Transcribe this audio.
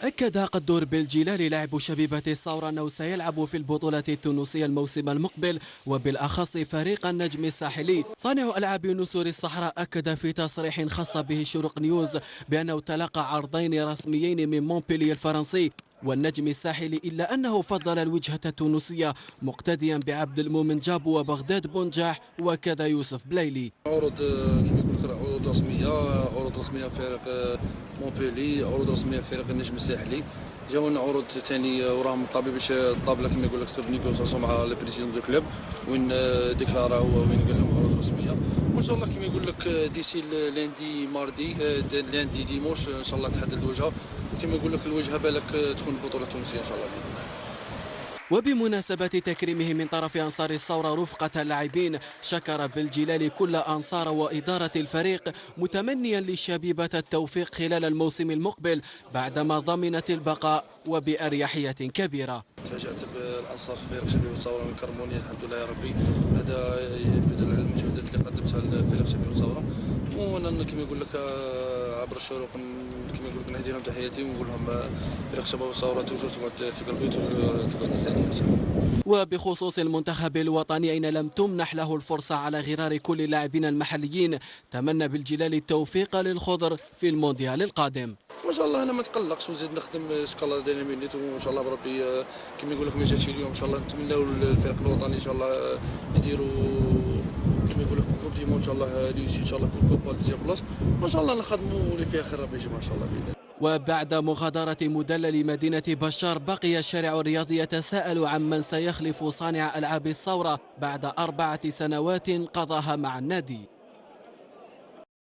أكد قدور بالجلال لاعب شبيبة الثورة أنه سيلعب في البطولة التونسية الموسم المقبل، وبالأخص فريق النجم الساحلي. صانع ألعاب نسور الصحراء أكد في تصريح خاص به شروق نيوز بأنه تلقى عرضين رسميين من مونبلييه الفرنسي والنجم الساحلي، إلا أنه فضل الوجهة التونسية مقتديا بعبد المؤمن جابو وبغداد بونجاح وكذا يوسف بلايلي. عروض كما يقول لك عروض رسميه، عروض رسميه فريق مونبيلي، عروض رسميه فريق النجم الساحلي. جاونا عروض ثاني وراهم طابي باش الطابله كما يقول لك سير نيغوساسيون مع لي بريزيدون دو كلوب، وين ديكلارا هو وين قال لهم عروض رسميه. وان شاء الله كما يقول لك ديسي لاندي ماردي لاندي ديموش ان شاء الله تحدد الوجهه، كما يقول لك الوجهه بالك تكون البطوله التونسيه ان شاء الله باذن الله. وبمناسبة تكريمه من طرف أنصار الثورة رفقة اللاعبين، شكر بالجلال كل أنصار وإدارة الفريق، متمنيا للشبيبة التوفيق خلال الموسم المقبل بعدما ضمنت البقاء وبأريحية كبيرة. تفاجأت بالأنصار فريق شبيبة الثورة من كرموني، الحمد لله يا ربي، هذا بدل على المجهودات اللي قدمتها لفريق شبيبة الثورة. وانا كما يقول لك عبر الشروق كما يقول لك نهدي لهم تحياتي ونقول لهم فريق شباب الثورة توجور تقعد في قلبي وتوجور تقعد تستني. وبخصوص المنتخب الوطني أين لم تمنح له الفرصة على غرار كل اللاعبين المحليين، تمنى بالجلال التوفيق للخضر في المونديال القادم. وان شاء الله انا ما نتقلقش ونزيد نخدم شكالا دينا مينيت، وان شاء الله بربي كما يقول لك ما جاتش اليوم ان شاء الله نتمناو للفريق الوطني ان شاء الله يديروا كما يقول لك كوب ديمون ان شاء الله ريوسي ان شاء الله بور كوبا دوزيام بلاص، وان شاء الله نخدموا اللي فيها خير ربي يجمع ان شاء الله باذن الله. وبعد مغادرة مدلل مدينة بشار، بقي الشارع الرياضي يتساءل عن من سيخلف صانع ألعاب الثورة بعد 4 سنوات قضاها مع النادي.